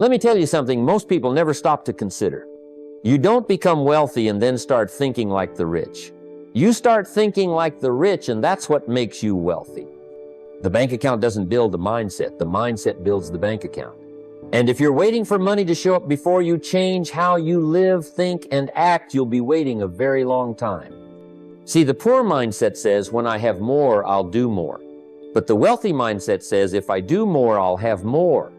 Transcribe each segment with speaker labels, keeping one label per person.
Speaker 1: Let me tell you something most people never stop to consider. You don't become wealthy and then start thinking like the rich. You start thinking like the rich, and that's what makes you wealthy. The bank account doesn't build the mindset builds the bank account. And if you're waiting for money to show up before you change how you live, think, and act, you'll be waiting a very long time. See, the poor mindset says, when I have more, I'll do more. But the wealthy mindset says, if I do more, I'll have more.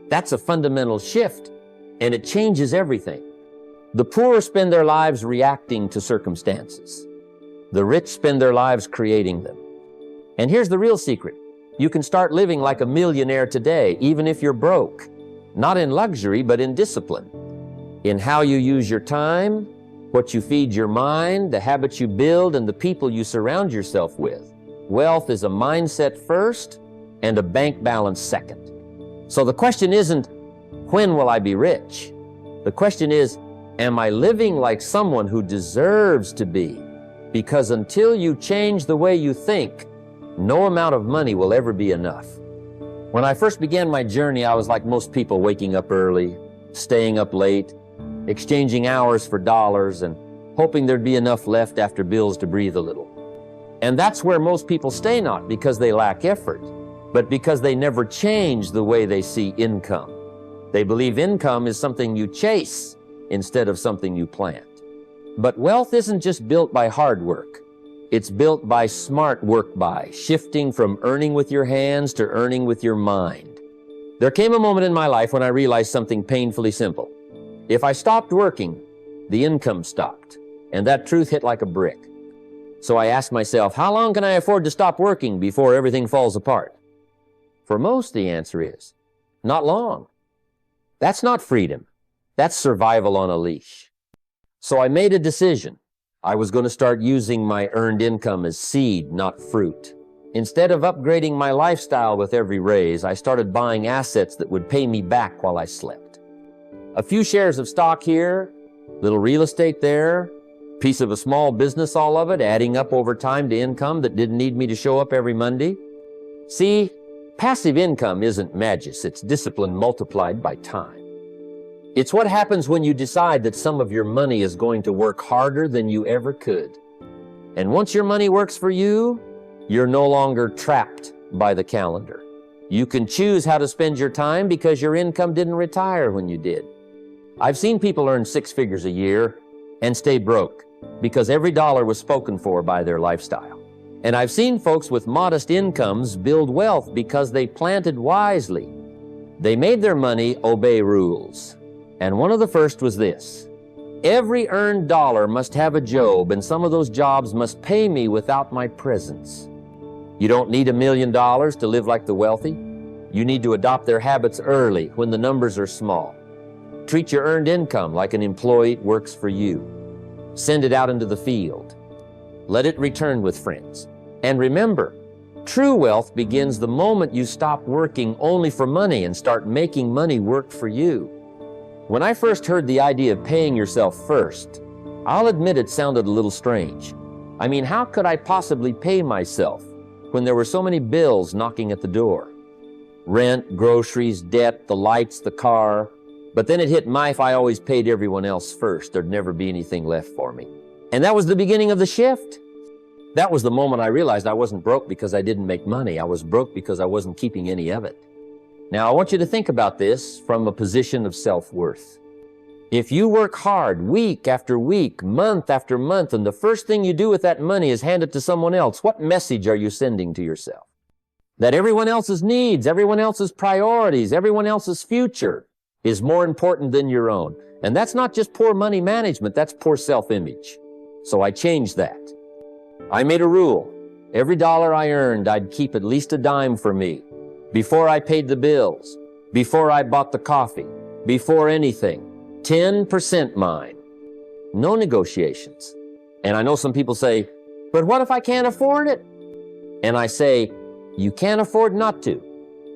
Speaker 1: That's a fundamental shift, and it changes everything. The poor spend their lives reacting to circumstances. The rich spend their lives creating them. And here's the real secret. You can start living like a millionaire today, even if you're broke. Not in luxury, but in discipline. In how you use your time, what you feed your mind, the habits you build, and the people you surround yourself with. Wealth is a mindset first and a bank balance second. So the question isn't, when will I be rich? The question is, am I living like someone who deserves to be? Because until you change the way you think, no amount of money will ever be enough. When I first began my journey, I was like most people, waking up early, staying up late, exchanging hours for dollars, and hoping there'd be enough left after bills to breathe a little. And that's where most people stay, not because they lack effort, but because they never change the way they see income. They believe income is something you chase instead of something you plant. But wealth isn't just built by hard work. It's built by smart work, by shifting from earning with your hands to earning with your mind. There came a moment in my life when I realized something painfully simple. If I stopped working, the income stopped. And that truth hit like a brick. So I asked myself, how long can I afford to stop working before everything falls apart? For most, the answer is, not long. That's not freedom. That's survival on a leash. So I made a decision. I was going to start using my earned income as seed, not fruit. Instead of upgrading my lifestyle with every raise, I started buying assets that would pay me back while I slept. A few shares of stock here, little real estate there, piece of a small business, all of it, adding up over time to income that didn't need me to show up every Monday. See, passive income isn't magic, it's discipline multiplied by time. It's what happens when you decide that some of your money is going to work harder than you ever could. And once your money works for you, you're no longer trapped by the calendar. You can choose how to spend your time because your income didn't retire when you did. I've seen people earn 6 figures a year and stay broke because every dollar was spoken for by their lifestyle. And I've seen folks with modest incomes build wealth because they planted wisely. They made their money obey rules. And one of the first was this: every earned dollar must have a job, and some of those jobs must pay me without my presence. You don't need $1 million to live like the wealthy. You need to adopt their habits early when the numbers are small. Treat your earned income like an employee works for you. Send it out into the field. Let it return with friends. And remember, true wealth begins the moment you stop working only for money and start making money work for you. When I first heard the idea of paying yourself first, I'll admit it sounded a little strange. I mean, how could I possibly pay myself when there were so many bills knocking at the door? Rent, groceries, debt, the lights, the car. But then it hit me, if I always paid everyone else first, there'd never be anything left for me. And that was the beginning of the shift. That was the moment I realized I wasn't broke because I didn't make money. I was broke because I wasn't keeping any of it. Now, I want you to think about this from a position of self-worth. If you work hard week after week, month after month, and the first thing you do with that money is hand it to someone else, what message are you sending to yourself? That everyone else's needs, everyone else's priorities, everyone else's future is more important than your own. And that's not just poor money management, that's poor self-image. So I changed that. I made a rule. Every dollar I earned, I'd keep at least a dime for me. Before I paid the bills, before I bought the coffee, before anything, 10% mine. No negotiations. And I know some people say, but what if I can't afford it? And I say, you can't afford not to.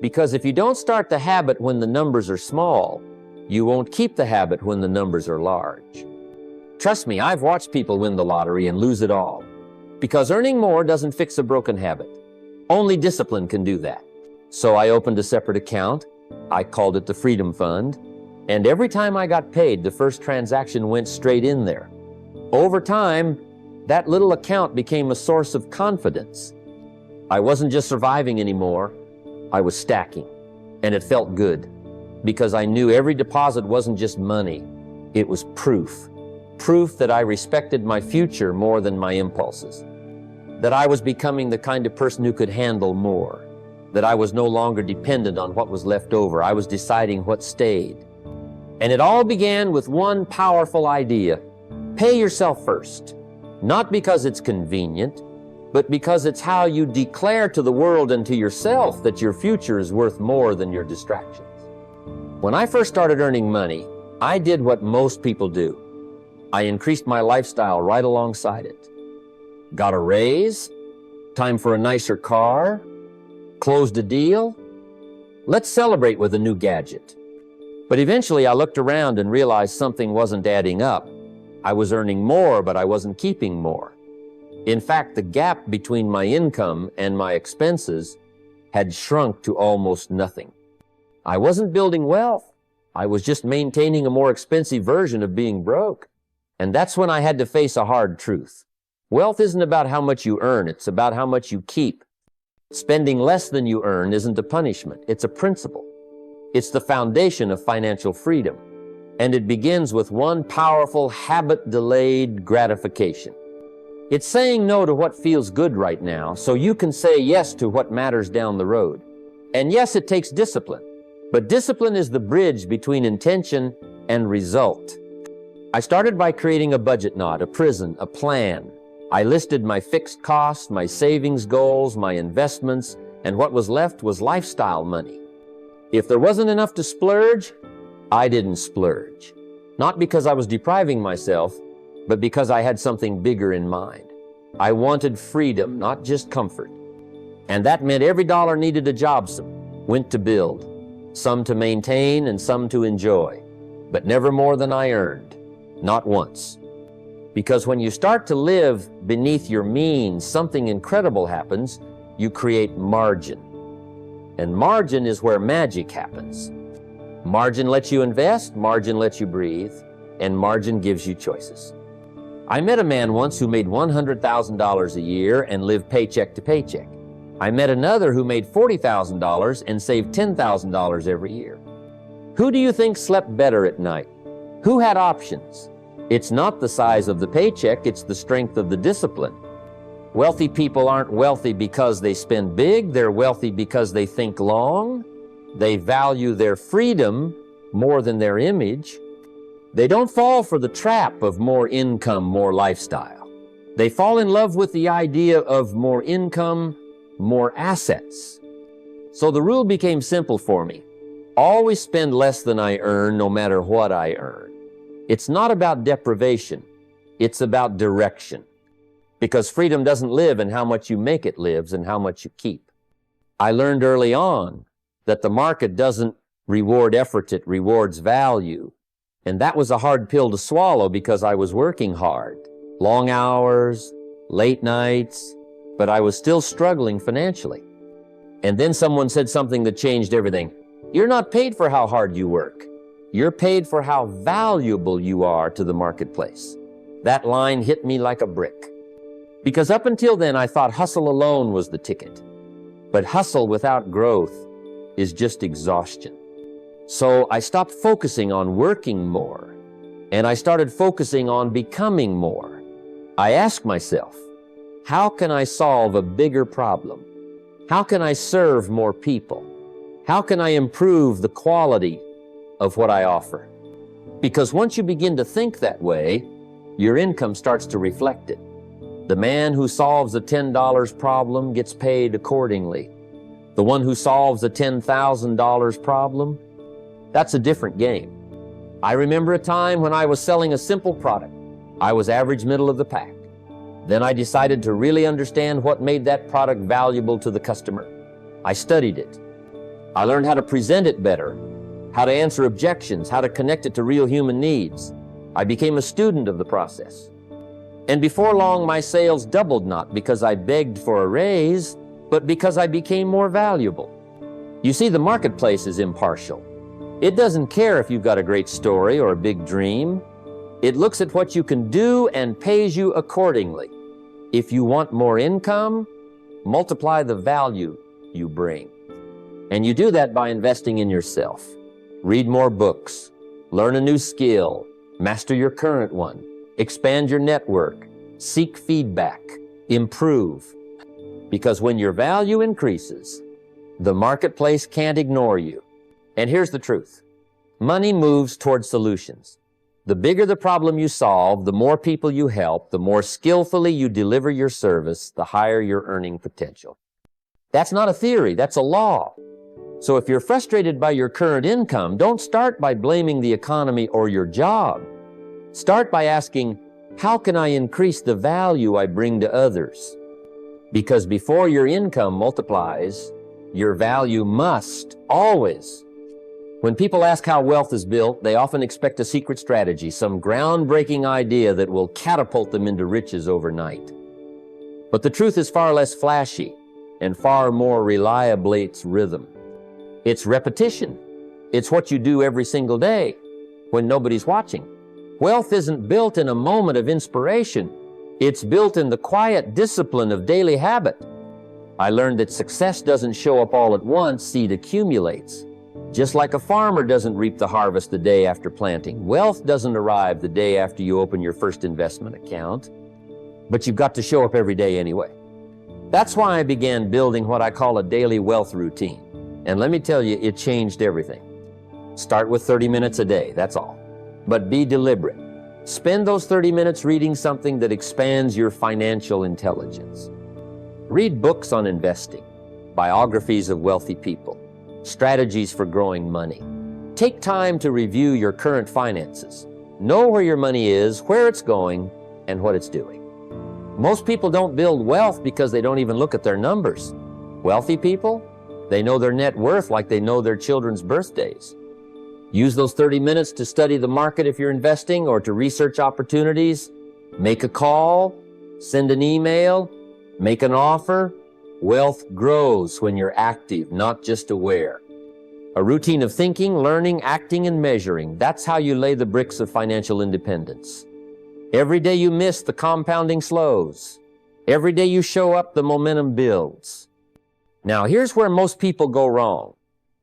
Speaker 1: Because if you don't start the habit when the numbers are small, you won't keep the habit when the numbers are large. Trust me, I've watched people win the lottery and lose it all. Because earning more doesn't fix a broken habit. Only discipline can do that. So I opened a separate account. I called it the Freedom Fund. And every time I got paid, the first transaction went straight in there. Over time, that little account became a source of confidence. I wasn't just surviving anymore, I was stacking. And it felt good, because I knew every deposit wasn't just money, it was proof. Proof that I respected my future more than my impulses. That I was becoming the kind of person who could handle more. That I was no longer dependent on what was left over. I was deciding what stayed. And it all began with one powerful idea. Pay yourself first. Not because it's convenient, but because it's how you declare to the world and to yourself that your future is worth more than your distractions. When I first started earning money, I did what most people do. I increased my lifestyle right alongside it. Got a raise, time for a nicer car, closed a deal. Let's celebrate with a new gadget. But eventually I looked around and realized something wasn't adding up. I was earning more, but I wasn't keeping more. In fact, the gap between my income and my expenses had shrunk to almost nothing. I wasn't building wealth. I was just maintaining a more expensive version of being broke. And that's when I had to face a hard truth. Wealth isn't about how much you earn, it's about how much you keep. Spending less than you earn isn't a punishment, it's a principle. It's the foundation of financial freedom. And it begins with one powerful habit-delayed gratification. It's saying no to what feels good right now so you can say yes to what matters down the road. And yes, it takes discipline. But discipline is the bridge between intention and result. I started by creating a budget knot, a prison, a plan. I listed my fixed costs, my savings goals, my investments, and what was left was lifestyle money. If there wasn't enough to splurge, I didn't splurge. Not because I was depriving myself, but because I had something bigger in mind. I wanted freedom, not just comfort. And that meant every dollar needed a job went to build, some to maintain and some to enjoy, but never more than I earned, not once. Because when you start to live beneath your means, something incredible happens. You create margin. And margin is where magic happens. Margin lets you invest, margin lets you breathe, and margin gives you choices. I met a man once who made $100,000 a year and lived paycheck to paycheck. I met another who made $40,000 and saved $10,000 every year. Who do you think slept better at night? Who had options? It's not the size of the paycheck, it's the strength of the discipline. Wealthy people aren't wealthy because they spend big, they're wealthy because they think long. They value their freedom more than their image. They don't fall for the trap of more income, more lifestyle. They fall in love with the idea of more income, more assets. So the rule became simple for me. Always spend less than I earn, no matter what I earn. It's not about deprivation, it's about direction. Because freedom doesn't live in how much you make it lives and how much you keep. I learned early on that the market doesn't reward effort, it rewards value. And that was a hard pill to swallow because I was working hard. Long hours, late nights, but I was still struggling financially. And then someone said something that changed everything. You're not paid for how hard you work. You're paid for how valuable you are to the marketplace. That line hit me like a brick. Because up until then, I thought hustle alone was the ticket. But hustle without growth is just exhaustion. So I stopped focusing on working more, and I started focusing on becoming more. I asked myself, how can I solve a bigger problem? How can I serve more people? How can I improve the quality of what I offer? Because once you begin to think that way, your income starts to reflect it. The man who solves a $10 problem gets paid accordingly. The one who solves a $10,000 problem, that's a different game. I remember a time when I was selling a simple product. I was average middle of the pack. Then I decided to really understand what made that product valuable to the customer. I studied it. I learned how to present it better, how to answer objections, how to connect it to real human needs. I became a student of the process. And before long, my sales doubled, not because I begged for a raise, but because I became more valuable. You see, the marketplace is impartial. It doesn't care if you've got a great story or a big dream. It looks at what you can do and pays you accordingly. If you want more income, multiply the value you bring. And you do that by investing in yourself. Read more books, learn a new skill, master your current one, expand your network, seek feedback, improve. Because when your value increases, the marketplace can't ignore you. And here's the truth. Money moves toward solutions. The bigger the problem you solve, the more people you help, the more skillfully you deliver your service, the higher your earning potential. That's not a theory, that's a law. So if you're frustrated by your current income, don't start by blaming the economy or your job. Start by asking, how can I increase the value I bring to others? Because before your income multiplies, your value must always. When people ask how wealth is built, they often expect a secret strategy, some groundbreaking idea that will catapult them into riches overnight. But the truth is far less flashy and far more reliably its rhythm. It's repetition. It's what you do every single day when nobody's watching. Wealth isn't built in a moment of inspiration. It's built in the quiet discipline of daily habit. I learned that success doesn't show up all at once, seed accumulates. Just like a farmer doesn't reap the harvest the day after planting, wealth doesn't arrive the day after you open your first investment account, but you've got to show up every day anyway. That's why I began building what I call a daily wealth routine. And let me tell you, it changed everything. Start with 30 minutes a day, that's all. But be deliberate. Spend those 30 minutes reading something that expands your financial intelligence. Read books on investing, biographies of wealthy people, strategies for growing money. Take time to review your current finances. Know where your money is, where it's going, and what it's doing. Most people don't build wealth because they don't even look at their numbers. Wealthy people, they know their net worth like they know their children's birthdays. Use those 30 minutes to study the market if you're investing or to research opportunities. Make a call, send an email, make an offer. Wealth grows when you're active, not just aware. A routine of thinking, learning, acting, and measuring. That's how you lay the bricks of financial independence. Every day you miss, the compounding slows. Every day you show up, the momentum builds. Now, here's where most people go wrong.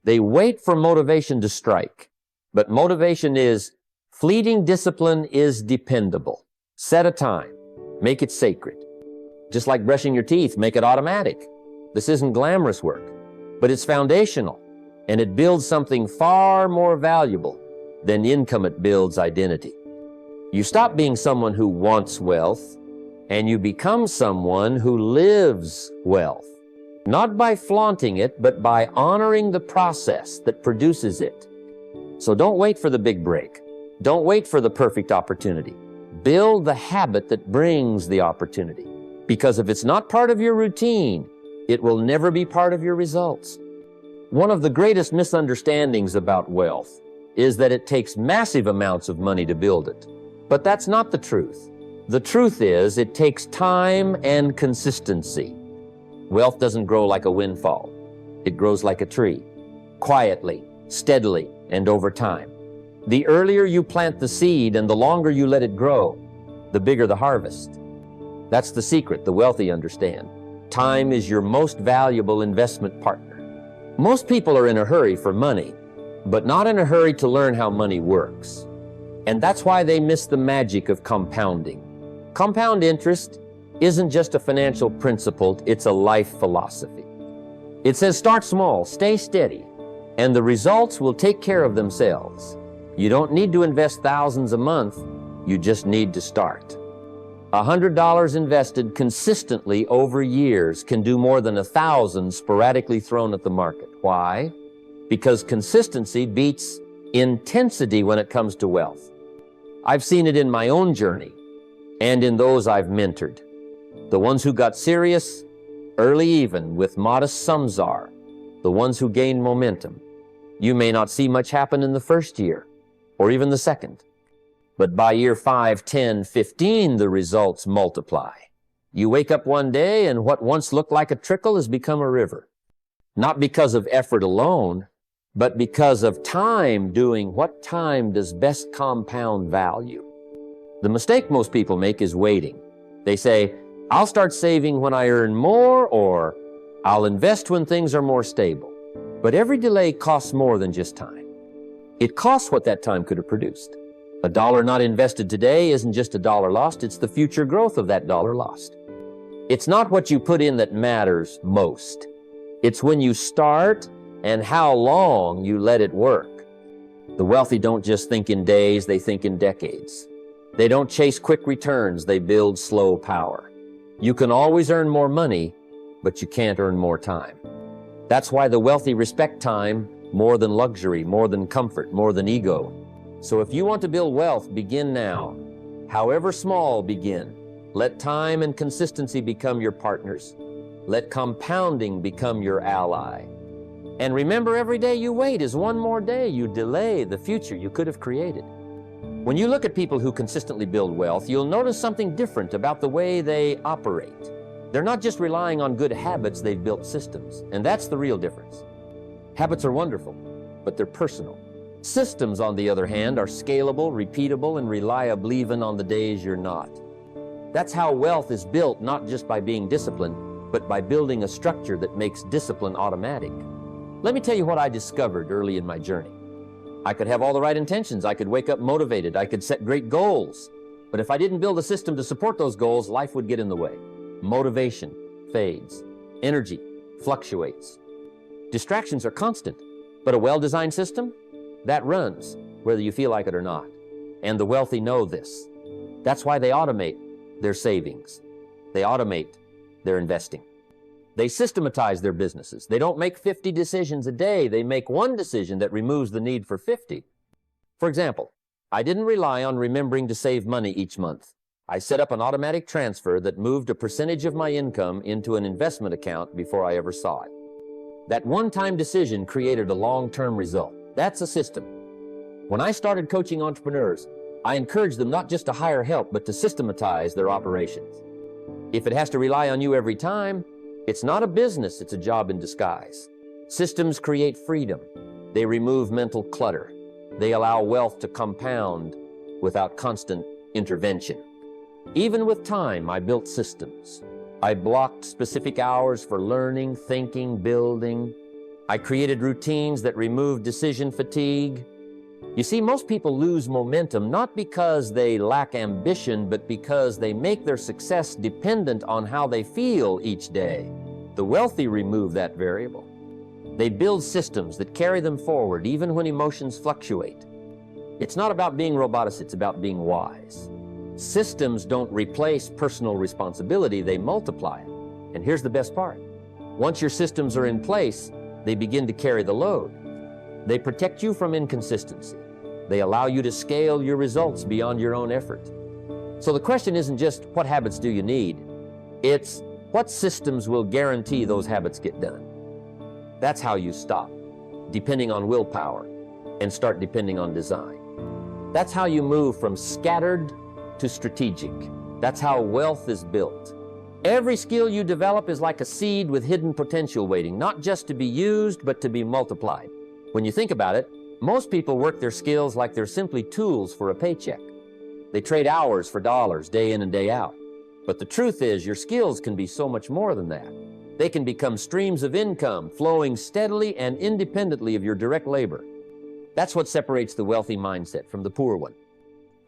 Speaker 1: They wait for motivation to strike. But motivation is fleeting, discipline is dependable. Set a time. Make it sacred. Just like brushing your teeth, make it automatic. This isn't glamorous work, but it's foundational, and it builds something far more valuable than income. It builds identity. You stop being someone who wants wealth, and you become someone who lives wealth. Not by flaunting it, but by honoring the process that produces it. So don't wait for the big break. Don't wait for the perfect opportunity. Build the habit that brings the opportunity. Because if it's not part of your routine, it will never be part of your results. One of the greatest misunderstandings about wealth is that it takes massive amounts of money to build it. But that's not the truth. The truth is it takes time and consistency. Wealth doesn't grow like a windfall. It grows like a tree, quietly, steadily, and over time. The earlier you plant the seed and the longer you let it grow, the bigger the harvest. That's the secret the wealthy understand. Time is your most valuable investment partner. Most people are in a hurry for money, but not in a hurry to learn how money works. And that's why they miss the magic of compounding. Compound interest isn't just a financial principle, it's a life philosophy. It says start small, stay steady, and the results will take care of themselves. You don't need to invest thousands a month, you just need to start. $100 invested consistently over years can do more than 1,000 sporadically thrown at the market. Why? Because consistency beats intensity when it comes to wealth. I've seen it in my own journey and in those I've mentored. The ones who got serious early, even with modest sums, are the ones who gained momentum. You may not see much happen in the first year or even the second, but by year 5, 10, 15, the results multiply. You wake up one day and what once looked like a trickle has become a river. Not because of effort alone, but because of time doing what time does best compound value. The mistake most people make is waiting. They say, I'll start saving when I earn more, or I'll invest when things are more stable. But every delay costs more than just time. It costs what that time could have produced. A dollar not invested today isn't just a dollar lost, it's the future growth of that dollar lost. It's not what you put in that matters most. It's when you start and how long you let it work. The wealthy don't just think in days, they think in decades. They don't chase quick returns, they build slow power. You can always earn more money, but you can't earn more time. That's why the wealthy respect time more than luxury, more than comfort, more than ego. So if you want to build wealth, begin now. However small, begin. Let time and consistency become your partners. Let compounding become your ally. And remember, every day you wait is one more day you delay the future you could have created. When you look at people who consistently build wealth, you'll notice something different about the way they operate. They're not just relying on good habits, they've built systems. And that's the real difference. Habits are wonderful, but they're personal. Systems, on the other hand, are scalable, repeatable, and reliable even on the days you're not. That's how wealth is built, not just by being disciplined, but by building a structure that makes discipline automatic. Let me tell you what I discovered early in my journey. I could have all the right intentions, I could wake up motivated, I could set great goals, but if I didn't build a system to support those goals, life would get in the way. Motivation fades, energy fluctuates. Distractions are constant, but a well-designed system, that runs, whether you feel like it or not. And the wealthy know this. That's why they automate their savings. They automate their investing. They systematize their businesses. They don't make 50 decisions a day. They make one decision that removes the need for 50. For example, I didn't rely on remembering to save money each month. I set up an automatic transfer that moved a percentage of my income into an investment account before I ever saw it. That one-time decision created a long-term result. That's a system. When I started coaching entrepreneurs, I encouraged them not just to hire help, but to systematize their operations. If it has to rely on you every time, it's not a business, it's a job in disguise. Systems create freedom. They remove mental clutter. They allow wealth to compound without constant intervention. Even with time, I built systems. I blocked specific hours for learning, thinking, building. I created routines that removed decision fatigue. You see, most people lose momentum not because they lack ambition, but because they make their success dependent on how they feel each day. The wealthy remove that variable. They build systems that carry them forward even when emotions fluctuate. It's not about being robust, it's about being wise. Systems don't replace personal responsibility, they multiply it. And here's the best part. Once your systems are in place, they begin to carry the load. They protect you from inconsistency. They allow you to scale your results beyond your own effort. So the question isn't just what habits do you need, it's what systems will guarantee those habits get done. That's how you stop depending on willpower and start depending on design. That's how you move from scattered to strategic. That's how wealth is built. Every skill you develop is like a seed with hidden potential waiting, not just to be used, but to be multiplied. When you think about it, most people work their skills like they're simply tools for a paycheck. They trade hours for dollars day in and day out. But the truth is, your skills can be so much more than that. They can become streams of income, flowing steadily and independently of your direct labor. That's what separates the wealthy mindset from the poor one.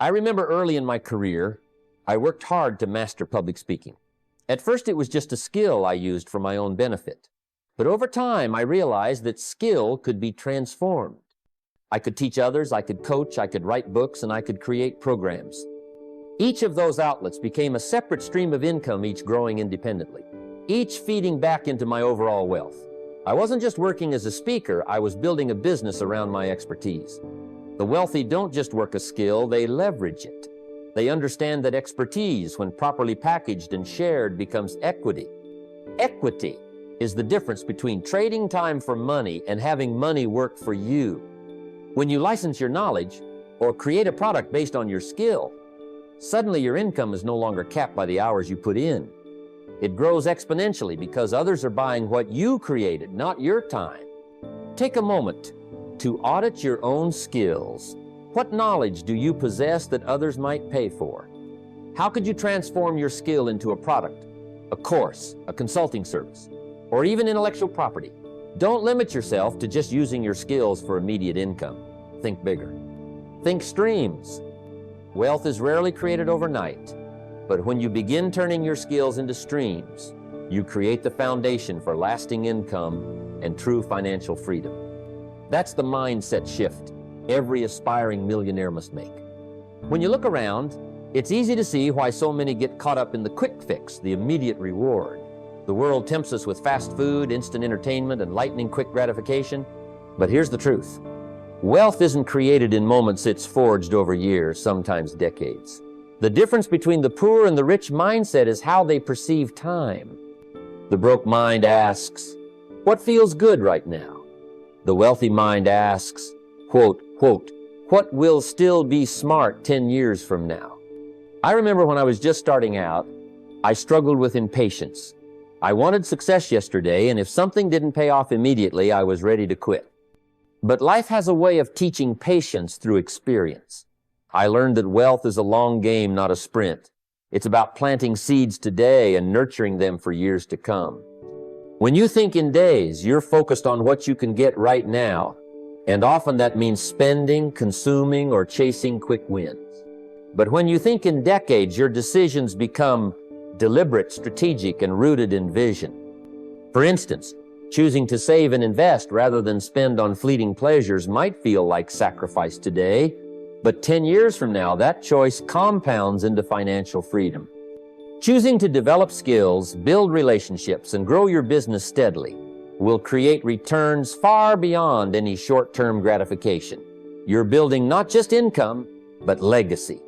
Speaker 1: I remember early in my career, I worked hard to master public speaking. At first, it was just a skill I used for my own benefit. But over time, I realized that skill could be transformed. I could teach others, I could coach, I could write books, and I could create programs. Each of those outlets became a separate stream of income, each growing independently, each feeding back into my overall wealth. I wasn't just working as a speaker, I was building a business around my expertise. The wealthy don't just work a skill, they leverage it. They understand that expertise, when properly packaged and shared, becomes equity. Equity is the difference between trading time for money and having money work for you. When you license your knowledge or create a product based on your skill, suddenly your income is no longer capped by the hours you put in. It grows exponentially because others are buying what you created, not your time. Take a moment to audit your own skills. What knowledge do you possess that others might pay for? How could you transform your skill into a product, a course, a consulting service, or even intellectual property? Don't limit yourself to just using your skills for immediate income. Think bigger. Think streams. Wealth is rarely created overnight, but when you begin turning your skills into streams, you create the foundation for lasting income and true financial freedom. That's the mindset shift every aspiring millionaire must make. When you look around, it's easy to see why so many get caught up in the quick fix, the immediate reward. The world tempts us with fast food, instant entertainment, and lightning-quick gratification. But here's the truth. Wealth isn't created in moments, it's forged over years, sometimes decades. The difference between the poor and the rich mindset is how they perceive time. The broke mind asks, "What feels good right now?" The wealthy mind asks, quote, "What will still be smart 10 years from now?" I remember when I was just starting out, I struggled with impatience. I wanted success yesterday, and if something didn't pay off immediately, I was ready to quit. But life has a way of teaching patience through experience. I learned that wealth is a long game, not a sprint. It's about planting seeds today and nurturing them for years to come. When you think in days, you're focused on what you can get right now, and often that means spending, consuming, or chasing quick wins. But when you think in decades, your decisions become deliberate, strategic, and rooted in vision. For instance, choosing to save and invest rather than spend on fleeting pleasures might feel like sacrifice today, but 10 years from now, that choice compounds into financial freedom. Choosing to develop skills, build relationships, and grow your business steadily will create returns far beyond any short-term gratification. You're building not just income, but legacy.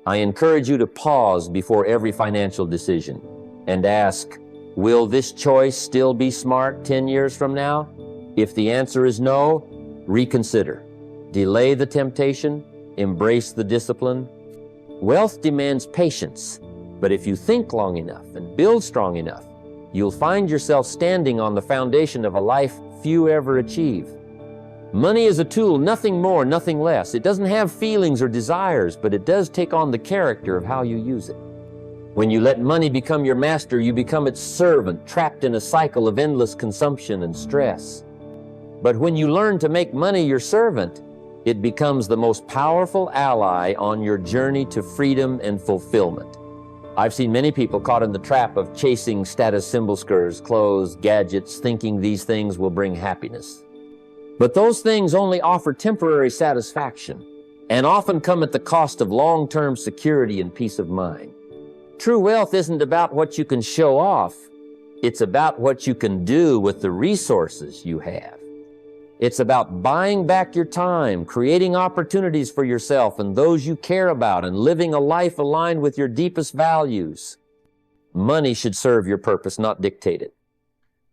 Speaker 1: I encourage you to pause before every financial decision and ask, will this choice still be smart 10 years from now? If the answer is no, reconsider. Delay the temptation, embrace the discipline. Wealth demands patience, but if you think long enough and build strong enough, you'll find yourself standing on the foundation of a life few ever achieve. Money is a tool, nothing more, nothing less. It doesn't have feelings or desires, but it does take on the character of how you use it. When you let money become your master, you become its servant, trapped in a cycle of endless consumption and stress. But when you learn to make money your servant, it becomes the most powerful ally on your journey to freedom and fulfillment. I've seen many people caught in the trap of chasing status symbol skirts, clothes, gadgets, thinking these things will bring happiness. But those things only offer temporary satisfaction and often come at the cost of long-term security and peace of mind. True wealth isn't about what you can show off. It's about what you can do with the resources you have. It's about buying back your time, creating opportunities for yourself and those you care about, and living a life aligned with your deepest values. Money should serve your purpose, not dictate it.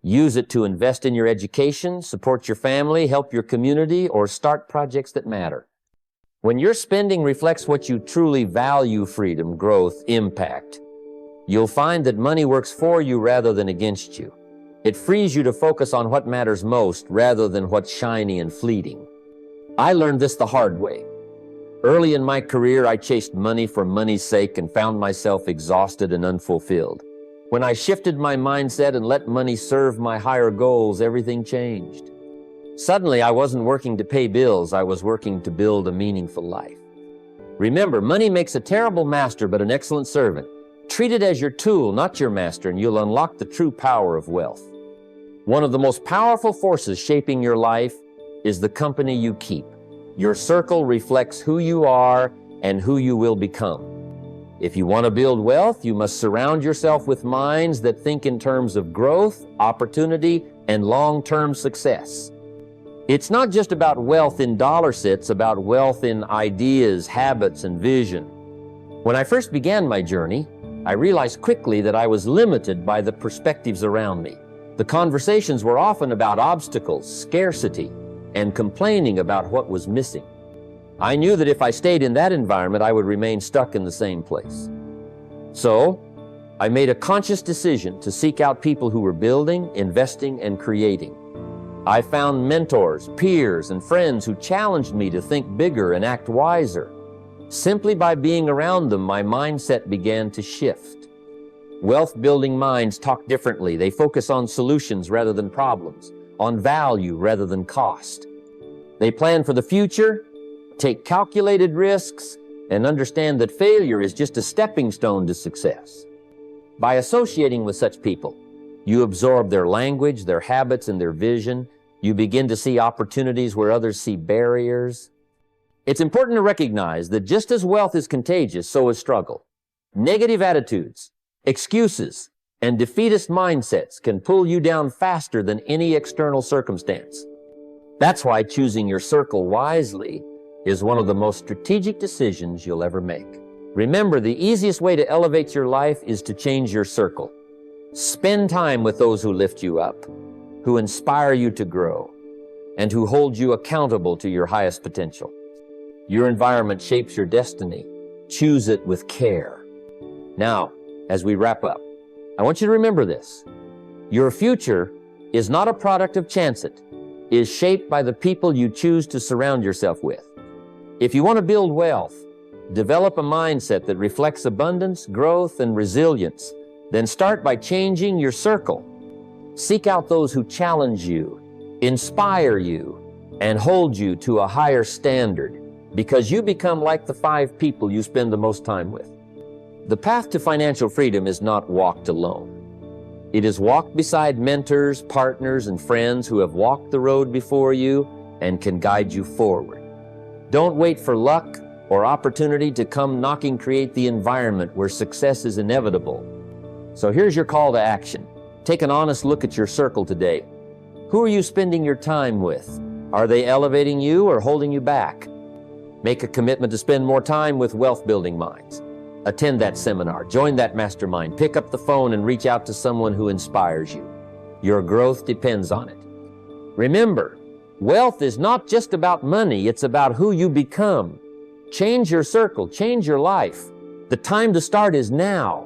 Speaker 1: Use it to invest in your education, support your family, help your community, or start projects that matter. When your spending reflects what you truly value, freedom, growth, impact, you'll find that money works for you rather than against you. It frees you to focus on what matters most rather than what's shiny and fleeting. I learned this the hard way. Early in my career, I chased money for money's sake and found myself exhausted and unfulfilled. When I shifted my mindset and let money serve my higher goals, everything changed. Suddenly, I wasn't working to pay bills, I was working to build a meaningful life. Remember, money makes a terrible master but an excellent servant. Treat it as your tool, not your master, and you'll unlock the true power of wealth. One of the most powerful forces shaping your life is the company you keep. Your circle reflects who you are and who you will become. If you want to build wealth, you must surround yourself with minds that think in terms of growth, opportunity, and long-term success. It's not just about wealth in dollars, it's about wealth in ideas, habits, and vision. When I first began my journey, I realized quickly that I was limited by the perspectives around me. The conversations were often about obstacles, scarcity, and complaining about what was missing. I knew that if I stayed in that environment, I would remain stuck in the same place. So, I made a conscious decision to seek out people who were building, investing, and creating. I found mentors, peers, and friends who challenged me to think bigger and act wiser. Simply by being around them, my mindset began to shift. Wealth-building minds talk differently. They focus on solutions rather than problems, on value rather than cost. They plan for the future, take calculated risks, and understand that failure is just a stepping stone to success. By associating with such people, you absorb their language, their habits, and their vision. You begin to see opportunities where others see barriers. It's important to recognize that just as wealth is contagious, so is struggle. Negative attitudes, excuses, and defeatist mindsets can pull you down faster than any external circumstance. That's why choosing your circle wisely is one of the most strategic decisions you'll ever make. Remember, the easiest way to elevate your life is to change your circle. Spend time with those who lift you up, who inspire you to grow, and who hold you accountable to your highest potential. Your environment shapes your destiny. Choose it with care. Now, as we wrap up, I want you to remember this. Your future is not a product of chance. It is shaped by the people you choose to surround yourself with. If you want to build wealth, develop a mindset that reflects abundance, growth, and resilience. Then start by changing your circle. Seek out those who challenge you, inspire you, and hold you to a higher standard, because you become like the 5 people you spend the most time with. The path to financial freedom is not walked alone. It is walked beside mentors, partners, and friends who have walked the road before you and can guide you forward. Don't wait for luck or opportunity to come knocking. Create the environment where success is inevitable. So here's your call to action. Take an honest look at your circle today. Who are you spending your time with? Are they elevating you or holding you back? Make a commitment to spend more time with wealth-building minds. Attend that seminar, join that mastermind, pick up the phone and reach out to someone who inspires you. Your growth depends on it. Remember, wealth is not just about money, it's about who you become. Change your circle, change your life. The time to start is now.